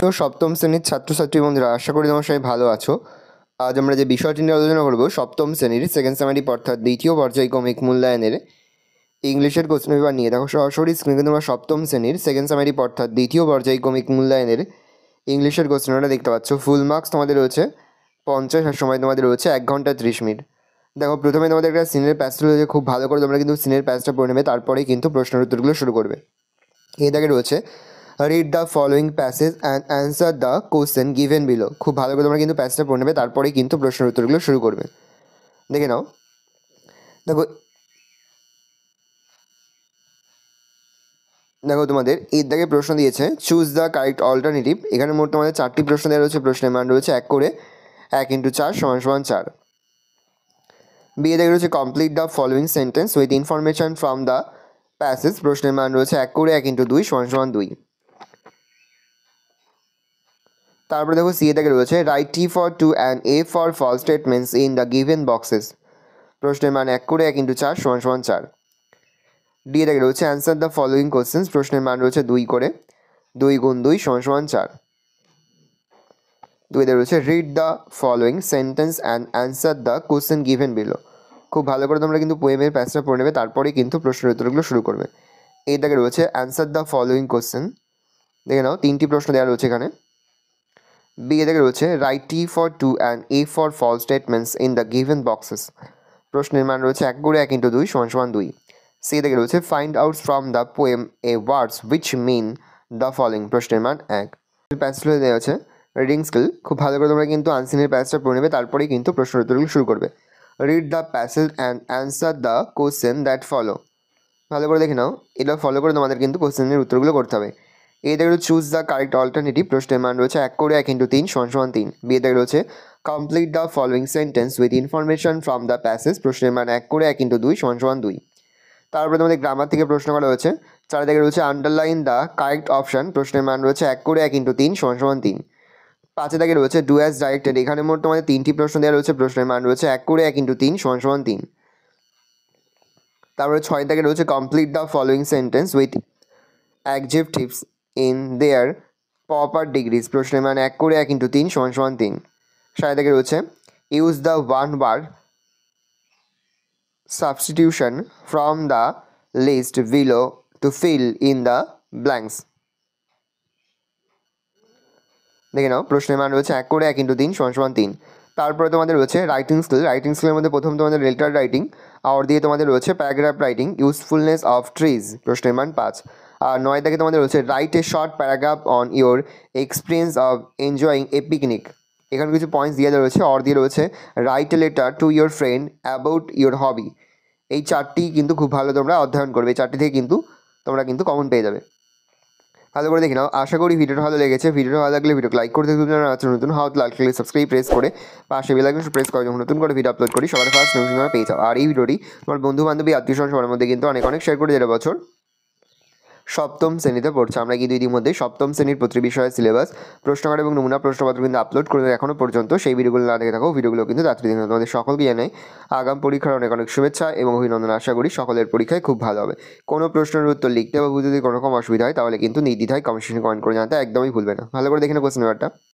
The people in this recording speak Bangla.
তো সপ্তম শ্রেণীর ছাত্রছাত্রী বন্ধুরা, আশা করি তোমরা সবাই ভালো আছো। আজ আমরা যে বিষয়টি নিয়ে আলোচনা করব সপ্তম শ্রেণীর সেকেন্ড সেমিস্টার অর্থাৎ দ্বিতীয় পর্যায়ক্রমিক মূল্যায়নের ইংলিশের কোশ্চেন পেপার নিয়ে। দেখো সরাসরি স্ক্রিনে তোমরা সপ্তম শ্রেণীর সেকেন্ড সেমিস্টার অর্থাৎ দ্বিতীয় পর্যায়ক্রমিক মূল্যায়নের ইংলিশের কোশ্চেনটা দেখতে পাচ্ছ। ফুল মার্কস তোমাদের রয়েছে 50, আর সময় তোমাদের রয়েছে 1 ঘন্টা 30 মিনিট। দেখো প্রথমে তোমাদের একটা সিনের প্যাচটা রয়েছে, খুব ভালো করে তোমরা কিন্তু সিনের প্যাচটা পড়ে নেবে, তারপরেই কিন্তু প্রশ্নের উত্তরগুলো শুরু করবে। এই দাগে রয়েছে read the following passage and answer the question given below. খুব ভালো করে তোমরা কিন্তু প্যাসেজটা পড়ে নেবে, তারপরেই কিন্তু প্রশ্নের উত্তরগুলো শুরু করবে। দেখে নাও। দেখো তোমাদের এর দাগে প্রশ্ন দিয়েছে চুজ দ্য কারেক্ট অল্টারনেটিভ। এখানে মোট তোমাদের 4টি প্রশ্ন দেওয়া রয়েছে। প্রশ্নের মান রয়েছে 1 করে 1 × 4 = 4। বি এর দাগে রয়েছে complete the following sentence with information from the passage. প্রশ্নের মান রয়েছে 1 করে 1 × 2 = 2। তারপরে দেখো সি এর দাগে রয়েছে write T for true and F for false statements in the given boxes. প্রশ্নের মান 1 করে 1 × 4 = 4। ডি এর দাগে রয়েছে অ্যান্সার দ্য ফলোয়িং কোশ্চেন্স। প্রশ্নের মান রয়েছে 2 করে 2 × 2 = 4। 2 এর দাগে রয়েছে read the following sentence and answer the question given below. খুব ভালো করে তোমরা কিন্তু পোয়েমের প্যাসেজটা পড়ে নেবে, তারপরেই কিন্তু প্রশ্নের উত্তরগুলো শুরু করবে। এই দাগে রয়েছে অ্যান্সার দ্য ফলোয়িং কোশ্চেন। দেখে নাও 3টি প্রশ্ন দেওয়া রয়েছে এখানে। বি এর দাগে রয়েছে write T for true and F for false statements in the given boxes. প্রশ্নের মান রয়েছে 1 করে 1 × 2 = 2। সি এর দাগে রয়েছে find out from the poem a words which mean the following. প্রশ্নের মান 1। প্যাসেজগুলো দেওয়া আছে রিডিং স্কিল। খুব ভালো করে তোমরা কিন্তু আনসিনের প্যাসেজটা পড়ে নেবে, তারপরেই কিন্তু প্রশ্নের উত্তরগুলো শুরু করবে। Read the passage and answer the question that follow. ভালো করে দেখে নাও, এটা ফলো করে তোমাদের কিন্তু কোশ্চেনের উত্তরগুলো করতে হবে। এ দেখে চুজ দ্য কারেক্ট অল্টারনেটিভ। প্রশ্নের মান রয়েছে 1 করে 1 × 3 = 3। বি দেখে রয়েছে complete the following sentence with information from the passage. প্রশ্নের মান 1 করে 1 × 2 = 2। তারপরে তোমাদের গ্রামার থেকে প্রশ্ন করা হয়েছে। 4 দেখে রয়েছে আন্ডারলাইন দ্য কারেক্ট অপশন। প্রশ্নের মান রয়েছে 1 করে 1 × 3 = 3। 5 দেখে রয়েছে ডু অ্যাজ ডাইরেক্টেড। এখানে মোট তোমাদের 3টি প্রশ্ন দেওয়া রয়েছে। প্রশ্নের মান রয়েছে 1 করে 1 × 3 = 3। তারপরে 6 দেখে রয়েছে complete the following sentence with adjectives in their proper degrees. প্রশ্নের মান 1 করে 1 × 3 = 3। 7 দেখে রয়েছে use the one word substitution from the list below to fill in the blanks. দেখে নাও, প্রশ্নের মান রয়েছে 1 করে 1 × 3 = 3। তারপরে তোমাদের রয়েছে রাইটিং স্কিল। রাইটিং স্কিলের মধ্যে প্রথম তোমাদের লেটার রাইটিং, আর দিয়ে তোমাদের রয়েছে paragraph writing, usefulness of trees. প্রশ্নের মান 5। আর 9 থেকে তোমাদের রয়েছে write a short paragraph on your experience of enjoying A picnic. এখানে কিছু পয়েন্টস দিয়ে রয়েছে, আর দিয়ে রয়েছে write a letter to your friend about your hobby. এই 4টি কিন্তু খুব ভালো তোমরা অধ্যয়ন করবে। এই 4টি থেকে কিন্তু তোমরা কিন্তু কমন পেয়ে যাবে। ভালো করে দেখে নাও। আশা করি ভিডিওটা ভালো লেগেছে। ভিডিওটা ভালো লাগলে ভিডিওকে লাইক করতে নতুন হাত লাইক করলে সাবস্ক্রাইব প্রেস করে পাশে বেল আইকন প্রেস করে যখন নতুন করে ভিডিও আপলোড করি সবার ফার্স্ট নোটিফিকেশন পেয়ে যাও। আর এই ভিডিওটি তোমার বন্ধু বান্ধবী আত্মীয়স্বজন সবার মধ্যে কিন্তু অনেক অনেক শেয়ার করে দেবে। বছর সপ্তম শ্রেণীতে পড়ছে। আমরা কিন্তু ইতিমধ্যে সপ্তম শ্রেণীর প্রতি বিষয়ের সিলেবাস, প্রশ্নকার এবং নমুনা প্রশ্নপত্র কিন্তু আপলোড করে এখনও পর্যন্ত। সেই ভিডিওগুলো না দেখে থাকো, ভিডিওগুলো কিন্তু তাড়াতাড়ি দেখে তোমাদের সকলকে জানাই আগাম পরীক্ষার অনেক অনেক শুভেচ্ছা এবং অভিনন্দন। আশা করি সকলের পরীক্ষায় খুব ভালো হবে। কোনো প্রশ্নের উত্তর লিখতে বা বুঝতে যদি কোনো রকম অসুবিধা হয় তাহলে কিন্তু নির্দ্বিধায় কমেন্ট সেকশনে কমেন্ট করে জানাতে একদমই ভুলবে না। ভালো করে দেখে নাও কোশ্চেন পেপারটা।